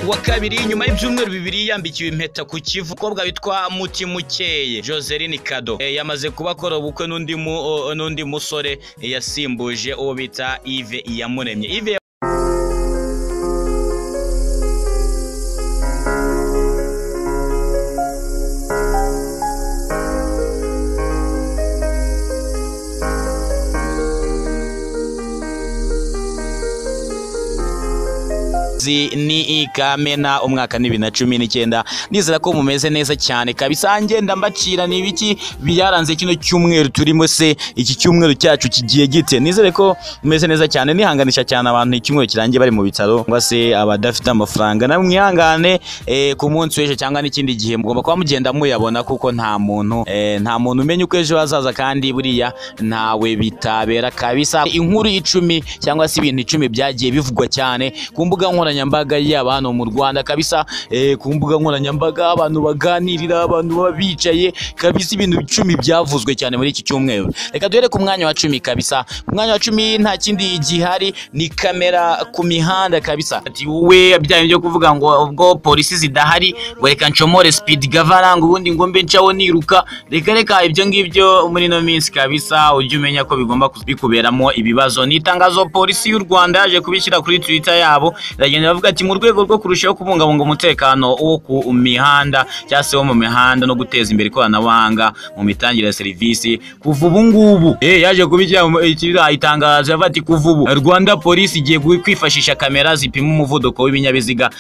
kuwa kabiri nyuma y'ibyumweru bibiri yambikiwe impeta ku kivu kobwa witwa Mutimukeye Joseline Kado yamaze kubakora ubukwe n'undi musore yasimbuje uwo bita IBYAMAMARE. Ni Kamena umwaka ni 2019 nizera ko mumeze neza cyane kabisa. Ngenda mbacira ni ibiki byaranze kino cyumweru turimo se iki cyumweru cyacu kigiye gite. Nizere ko mumeze neza cyane, nihanganisha cyane abantu icyumweru kirangiye bari mu bitaro ngo se abadafite amafaranga na mwihangane ku munsi w'ejo cyangwa n'ikindi gihe mugomba kwa mugenda muyabona kuko nta muntu umenya uko ejo hazaza kandi buriya ntawe bitabera kabisa. Inkuru 10 cyangwa se ibintu 10 byagiye bivugwa cyane ku mbuga nkoranyambaga y'abantu mu Rwanda kabisa. Ku mbuga nkoranyambaga abantu baganirira, abantu babicaye kabisa, ibintu 10 byavuzwe cyane muri iki cyumweru. Reka duhere ku mwanya wa 10 kabisa. Ku mwanya wa 10 nta kindi gihari ni kamera ku mihanda kabisa. Ati wowe byaye byo kuvuga ngo ubwo polisi zidahari ngo reka ncomore speed governor ngo ubundi ngo mbe ncaho niruka. Reka ibyo ngibyo muri no minsi kabisa ujye umenya ko bigomba kubikuberamo ibibazo. Ni itangazo polisi y'u Rwanda yaje kubishyira kuri Twitter yabo, iragenda bavuga ati mu rwego rwo kurushaho kubungabunga umutekano wo ku mihanda cyase wo mu mihanda no guteza imbere ikoranabuhanga mu mitangire ya serivisi kuva ubu ngubu yaje kubishyira itangazo yavuga ati kuva ubu Rwanda polisi igiye kwifashisha kamera zipima umuvuduko w'ibinyabiziga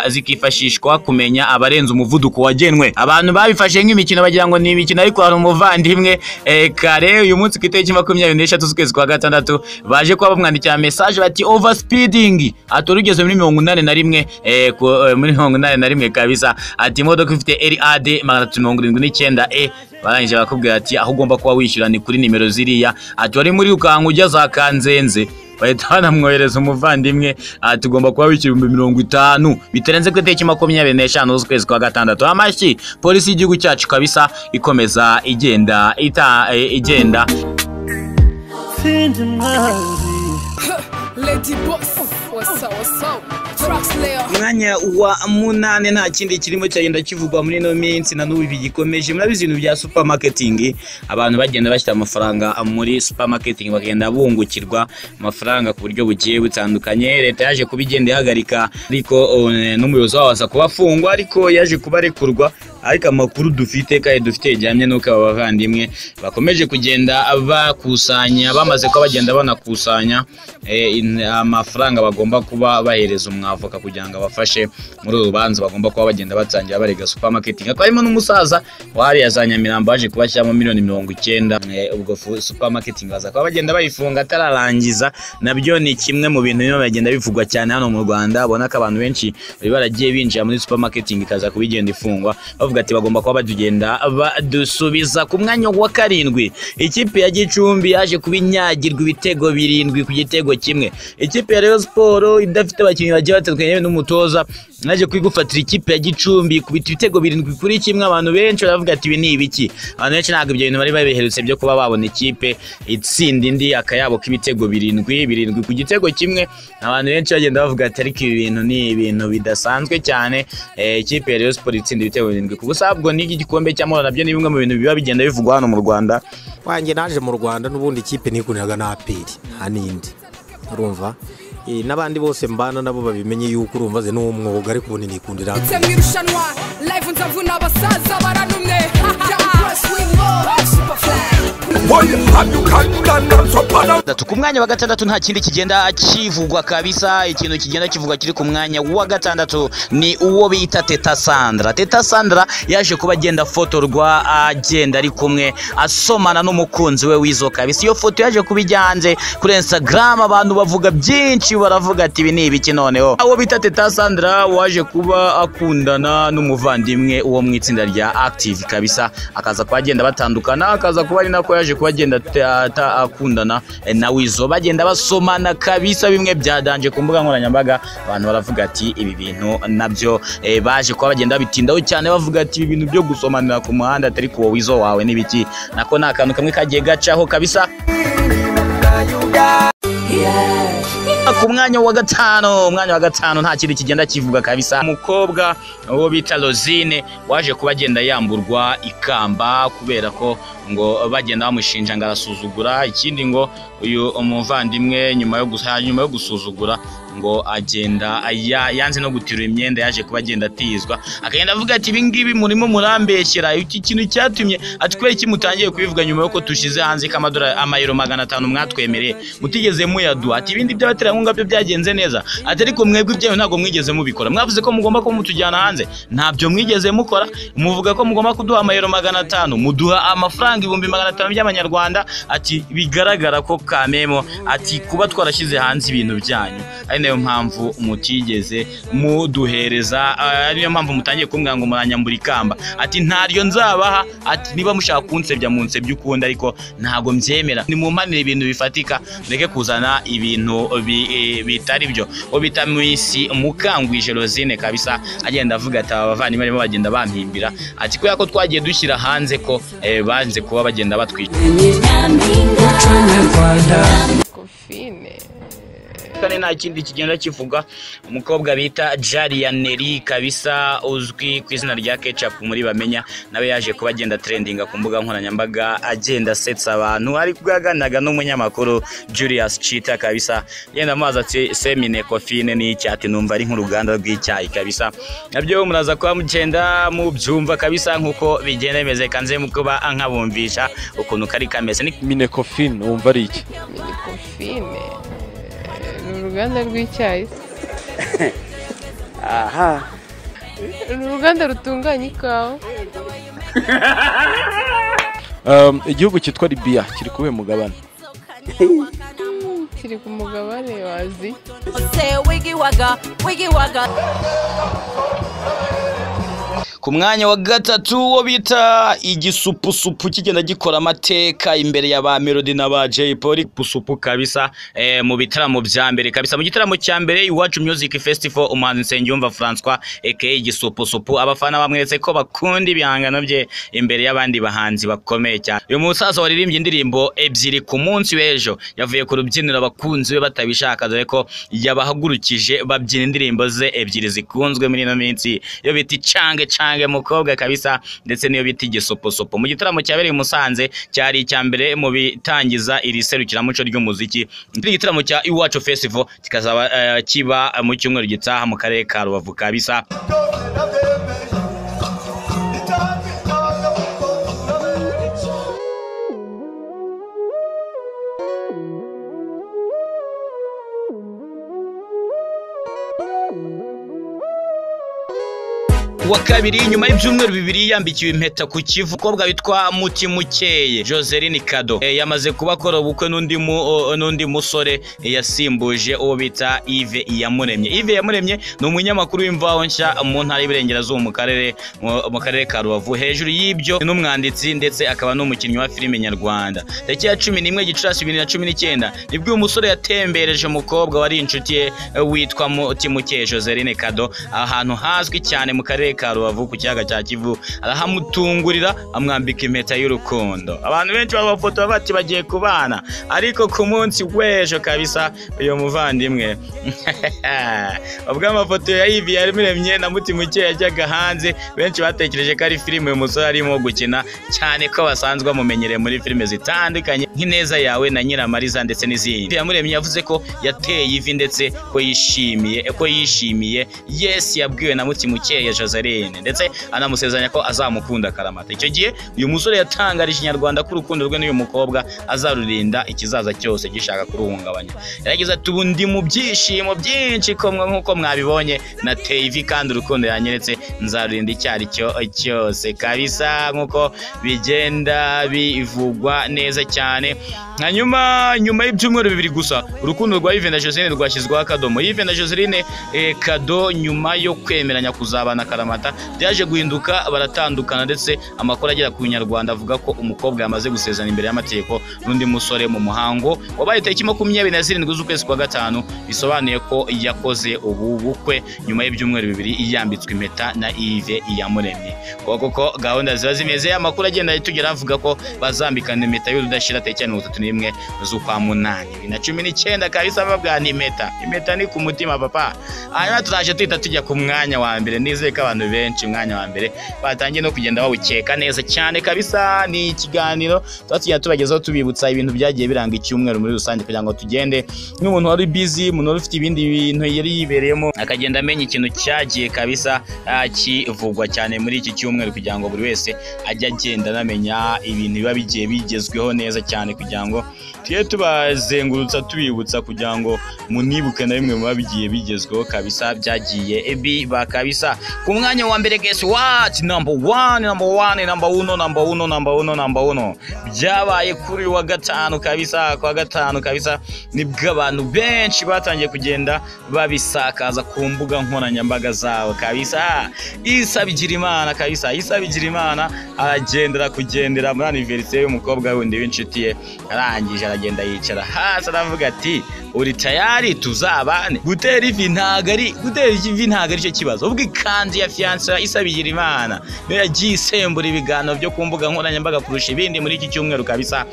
zikifashishwa kumenya abarenze umuvuduko wagenwe. Abantu babifashe nk'imikino bagira ngo ni imikino, ariko hari umuvandimwe kare uyu munsi ku itariki 23 z'ukwezi kwa gatandatu baje kuba bamwandikira message bati overspeeding atorugeze muri 81 muri 81 kabisa. Ati imodoka ifite RAD 279 barangije bakubwira ati aho ugomba kuba wishyura ni kuri nimero ziriya. Ati wari muri ukangu ujya za Kanzenze bahita banamwohereza umuvandimwe tugomba kuba wishyura 50 bitarenze ku itariki 25 z'ukwezi kwa gatandatu. Amashyi polisi y'igihugu cyacu kabisa ikomeza igenda Lady Boss, what's up? Mwanya wa 8 nta kindi kirimo cyagenda kivugwa muri no minsi na n'ubu bigikomeje. Murabizi ibintu bya supermarketing, abantu bagenda bashyira amafaranga muri supermarketing bagenda bungukirwa amafaranga ku buryo bugiye butandukanye. Leta yaje kubigenda ihagarika, ariko n'umuyobozi waza kubafungwa, ariko yaje kubarekurwa. Ariko amakuru dufite ijyamye nuko abavandimwe bakomeje kugenda bakusanya, bamaze ko bagenda banakusanya amafaranga bagomba kuba bahereza umwavoka kugira ngo abafashe muri urubanza bagomba kuba bagenda batangira barega supermarketing. Akaba harimo n'umusaza wari yazanya Mirambo aje kubashyiramo $90,000. Ubwo supermarketing baza kuba bagenda bayifunga atararangiza. Nabyo ni kimwe mu bintu bimwe bagenda bivugwa cyane hano mu Rwanda. Abona ko abantu benshi baragiye binjira muri supermarketing ikaza kubigenda ifungwa, bavuga ati bagomba kuba bagenda badusubiza. Ku mwanya wa 7 ikipe ya Gicumbi yaje kubinyagirwa ibitego 7 ku gitego kimwe. Ikipe ya Rayon Sport idafite abakinnyi bagiye batandukanye n'umutoza naje kwigufatira ikipe ya Gicumbi kubita ibitego 7 kuri kimwe. Abantu benshi baravuga ati ibi ni ibiki. Abantu benshi ntabwo ibyo bintu bari babiherutse byo kuba babona ikipe itsinda indi akayabo k'ibitego 7 ku gitego kimwe. Abantu benshi bagenda bavuga ati ariko ibi bintu ni ibintu bidasanzwe cyane. Ikipe ya Rayon Sport itsinda ibitego 7 ku busa. Bwo ni igikombe cy'amahoro nabyo ni bimwe mu bintu biba bigenda bivugwa hano mu Rwanda. Wanjye naje mu Rwanda n'ubundi ikipe nikuniraga na APR hanindi urumva n'abandi bose mbana nabo babimenye yuko urumva ze n'umwuga ariko ubone nikundira mwirushanwa live nzavuna abasaza baranumwe ku mwanya wa 6 nta kindi kigenda kivugwa kabisa. Ikintu kigenda kivugwa kiri ku mwanya wa 6 ni uwo bita Teta Sandra. Teta Sandra yaje kuba agenda fotorwa agenda ari kumwe asomana n'umukunzi we wizo kabisa. Iyo foto yaje kubijyanze kuri Instagram, abantu bavuga byinshi, baravuga ati ibi ni ibiki noneho. Uwo bita Teta Sandra waje kuba akundana n'umuvandimwe uwo mu itsinda rya Active kabisa, akaza kuba agenda batandukana, akaza kuba ari nako yaje kuba agenda akundana na wizo, bagenda basomana kabisa, bimwe byadanje ku mbuga nkoranyambaga. Abantu baravuga ati ibi bintu nabyo baje kuba bagenda bitindaho cyane, bavuga ati ibi bintu byo gusomanira ku muhanda atari ku wizo wawe n'ibiki. Nako nakantu kamwe kagiye gacaho kabisa. ku mwanya wa gatanu nta kindi kigenda kivuga kabisa. Umukobwa wo bita Rosine waje kuba agenda yamburwa ikamba kubera ko ngo bagenda bamushinja ngo arasuzugura. Ikindi ngo uyu umuvandimwe nyuma yo gusuzugura ngo agenda yanze no gutirura imyenda, yaje kuba agenda atizwa, akagenda avuga ati ibi ngibi murimo murambeshyera. Iki kintu cyatumye ati kubera iki mutangiye kubivuga nyuma yuko tushize hanze amayero 500 mwatwemereye mutigeze muyaduha. Ati ibindi by'abaterankunga byo byagenze neza, ati ariko mwebwe ibyo ntabwo mwigeze mubikora. Mwavuze ko mugomba ko mutujyana hanze, ntabyo mwigeze mukora. Muvuga ko mugomba kuduha amayero 500, muduha amafaranga 1500 by'amanyarwanda. Ati bigaragara ko kamemo ati kuba twarashize hanze ibintu byanyu ari nayo mpamvu mutigeze muduhereza, ariyo mpamvu mutangiye kumbwira ngo muranyambura ikamba. Ati ntaryo nzabaha, ati niba mushaka kunsebya munsebya ukundi, ariko ntago mbyemera. Ni mumpanire ibintu bifatika, ndeke kuzana ibintu bitari byo. Obita mwisi mukangwije Rosine kabisa agenda avuga ati abavandimwe barimo bagenda bampimbira. Ati kubera ko twagiye dushyira hanze ko banze kuba bagenda batwica. Kane nta kindi kigenda kivuga. Umukobwa bita Jarianeri kabisa uzwi ku izina rya Ketchup muri bamenya, nawe yaje kuba agenda trendinga ku mbuga nkoranyambaga agenda setsa abantu, ari kugananaga n'umunyamakuru Julius Chita kabisa. Yenda amazi ati semine kofine ni icyati numva ari nk'uruganda rw'icyayi kabisa. Nabyo muraza kuba mugenda mubyumva kabisa nkuko bigenda bimeze, kanze mukuba nkabumvisha ukuntu kari kameze. Ni mine kofine wumva ari iki? Mine kofine uruganda rw'icyayi. Aha, uruganda rutunganya ikawa. igihugu cyitwa Libya kiri kuwe mugabane? Kiri ku mugabane wa Aziya. Ku mwanya wa gatatu wo bita igisupusupu kigenda gikora amateka imbere ya ba Melody na ba Jay Polly pusupu kabisa mu bitaramo bya mbere kabisa. Mu gitaramo cya mbere Iwacu Music Festival umuhanzi Nsengiyumva François aka igisupusupu abafana bamweretse ko bakunda ibihangano bye imbere y'abandi bahanzi bakomeye cyane. Uyu musaza waririmbye indirimbo ebyiri ku munsi w'ejo yavuye ku rubyiniro abakunzi be batabishaka, dore ko yabahagurukije babyina indirimbo ze ebyiri zikunzwe muri ino minsi yo biti cange mukobwa kabisa, ndetse niyo biti gisoposopo. Mu gitaramo cyabereye Musanze cyari icya mbere mu bitangiza iri serukiramuco ry'umuziki. Igitaramo cya Iwacu Festival kikazaba kiba mu cyumweru gitaha mu karere ka Rubavu kabisa. Wa kabiri nyuma y'ibyumweru bibiri yambikiwe impeta ku kivu, umukobwa witwa Mutimukeye Joseline Kado yamaze kuba akora ubukwe n'undi musore yasimbuje uwo bita Yves Iyamuremye ni umunyamakuru w'imvaho nshya mu ntara y'Iburengerazuba mu karere ka Rubavu. Hejuru y'ibyo n'umwanditsi ndetse akaba n'umukinnyi wa filime nyarwanda. Tariki ya 11 Gicurasi 2019 nibwo uyu musore yatembereje umukobwa wari inshuti ye witwa Mutimukeye Joseline Kado ahantu hazwi cyane mu karere ka Rubavu ku kiyaga cya Kivu, arahamutungurira amwambika impeta y'urukundo. Abantu benshi babafoto bati bagiye kubana, ariko ku munsi w'ejo kabisa uyu muvandimwe ubwo amafoto ya Yves Iyamuremye na Mutimukeye yajyaga hanze, benshi batekereje ko ari filime uyu musore arimo gukina, cyane ko basanzwe bamumenyereye muri filime zitandukanye nk'Ineza yawe na Nyiramariza ndetse n'izindi. Iyamuremye yavuze ko yateye Yves ndetse ko yishimiye yes yabwiwe na Mutimukeye Joseline, ndetse anamusezeranya ko azamukunda karamata. Icyo gihe uyu musore yatangarije Inyarwanda ko urukundo rwe n'uyu mukobwa azarurinda ikizaza cyose gishaka kuruhungabanya. Yaragize ati ubu ndi mu byishimo byinshi nk'uko mwabibonye na TV, kandi urukundo yanyeretse nzarurinda icyari cyo cyose kabisa, nk'uko bigenda bivugwa neza cyane. Nyuma y'ibyumweru bibiri gusa urukundo rwa Yves na Joseline rwashyizweho akadomo. Yves na Joseline Kado nyuma yo kwemeranya kuzabana karamata akaramata byaje guhinduka baratandukana, ndetse amakuru agera ku Nyarwanda avuga ko umukobwa yamaze gusezerana imbere y'amategeko n'undi musore mu muhango wabaye tariki 27 z'ukwezi kwa gatanu, bisobanuye ko yakoze ubu bukwe nyuma y'ibyumweru bibiri yambitswe impeta na IBYAMAMARE. Koko gahunda ziba zimeze, amakuru agenda tugera avuga ko bazambikana impeta y'udashira tariki 31 z'ukwa munani 2019 kabisa. Babwa ni impeta ni ku mutima papa. Hanyuma turaje twita tujya ku mwanya wa mbere, nizeye ko abantu benshi umwanya wa mbere batangiye no kugenda bawukeka neza cyane kabisa. Ni ikiganiro twatujya tubagezaho tubibutsa ibintu byagiye biranga icyumweru muri rusange, kugira ngo tugende n'umuntu wari busy, umuntu wari ufite ibindi bintu yari yibereyemo akagenda amenya ikintu cyagiye kabisa kivugwa cyane muri iki cyumweru, kugira ngo buri wese ajya agenda anamenya ibintu biba bigiye bigezweho neza cyane, kugira ngo tuye tubazengurutsa tubibutsa kugira ngo munibuke na bimwe mu bigiye bigezweho kabisa byagiye biba kabisa. Ku mwanya wa mbere, guess what, number one byabaye kuri wa gatanu kabisa. Kwa gatanu kabisa nibwo abantu benshi batangiye kugenda babisakaza ku mbuga nkoranyambaga zabo kabisa. Isa Bigirimana kabisa, Isa Bigirimana kugendera muri anniversaire y'umukobwa wundi w'inshuti ye, arangije aragenda yicara hasi aravuga ati uri tayari tuzabane. Gutera ivi ntagari cyo kibazo, ubwo ikanzu ya fiance Isa Bigirimana niyo yagiye isembura ibiganiro byo ku mbuga nkoranyambaga kurusha ibindi muri iki cyumweru kabisa.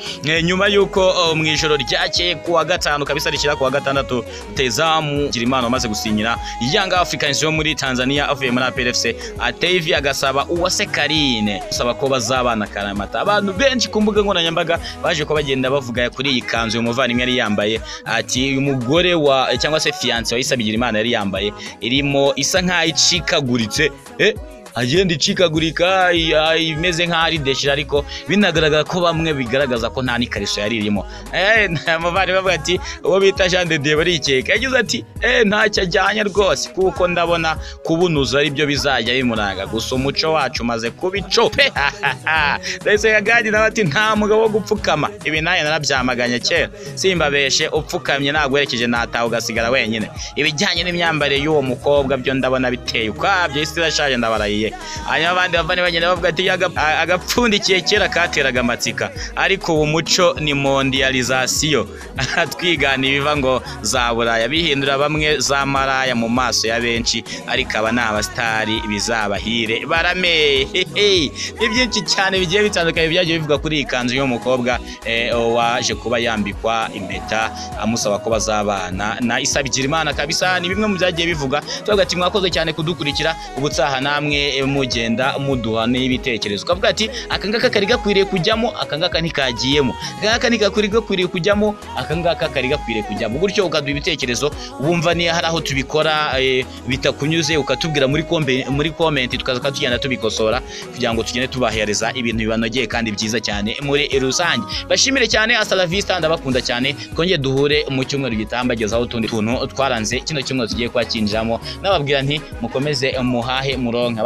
Nyuma yuko mu ijoro ryakeye ku wa gatanu kabisa rishyira ku wa gatandatu Tezamu Bigirimana wamaze gusinyira Young Africans yo muri Tanzania avuye muri APRFC, ateivi agasaba Uwase Karine usaba ko bazabana karamata. Abantu benshi ku mbuga nkoranyambaga baje ko bagenda bavuga kuri iyi kanzu y'umuvandimwe yari yambaye, ati umugore wa cyangwa se fiance wa Isa Bigirimana yari yambaye irimo isa nkaho icikaguritse, agenda icikagurika imeze nk'ari deshira, ariko binagaragara ko bamwe bigaragaza ko nta n'ikariso yari irimo. Amavari bavuga ati uwo bita Jean de Dieu barikeka, yagize ati ntacyo ajyanye rwose, kuko ndabona kubunuza ari byo bizajya bimuranga, gusa umuco wacu maze kubico pe. Ndetse yagadi nawe ati nta mugabo wo gupfukama, ibi naye narabyamaganye kera, simbabeshe upfukamye nagwerekeje nataha ugasigara wenyine. Ibijyanye n'imyambare y'uwo mukobwa byo ndabona biteye ukwabyo, isi irashaje ndabarayiye. Hanyuma abandi bavane bagenda bavuga ati agapfundikiye kera kateraga amatsika, ariko ubu muco ni mondialisation. Twigana ibiva ngo za Buraya bihindura bamwe za maraya mu maso ya benshi, ariko aba ni abastari bizabahire barame. Ibyinshi cyane bigiye bitandukanye byagiye bivuga kuri iyi kanzu y'umukobwa waje kuba yambikwa impeta amusaba ko bazabana na Isa Bigirimana kabisa. Ni bimwe mu byagiye bivuga. Tuvuga ati mwakoze cyane kudukurikira, ubutaha namwe mugenda muduha n'ibitekerezo, ukavuga ati akangaka kari gakwiriye kujyamo, akangaka ntikagiyemo, akangaka nikakwiriye kujyamo, akangaka kari gakwiriye kujyamo, gutyo ukaduha ibitekerezo. Wumva ni hari aho tubikora bitakunyuze ukatubwira muri comment, tukaza tugenda tubikosora kugira ngo tugende tubahereza ibintu bibanogeye kandi byiza cyane muri rusange. Bashimire cyane, hasta la vista, ndabakunda cyane. Kongeye duhure mu cyumweru gitambagezaho utundi tuntu twaranze kino cyumweru tugiye kwakinjiramo. Nababwira nti mukomeze muhahe muronka.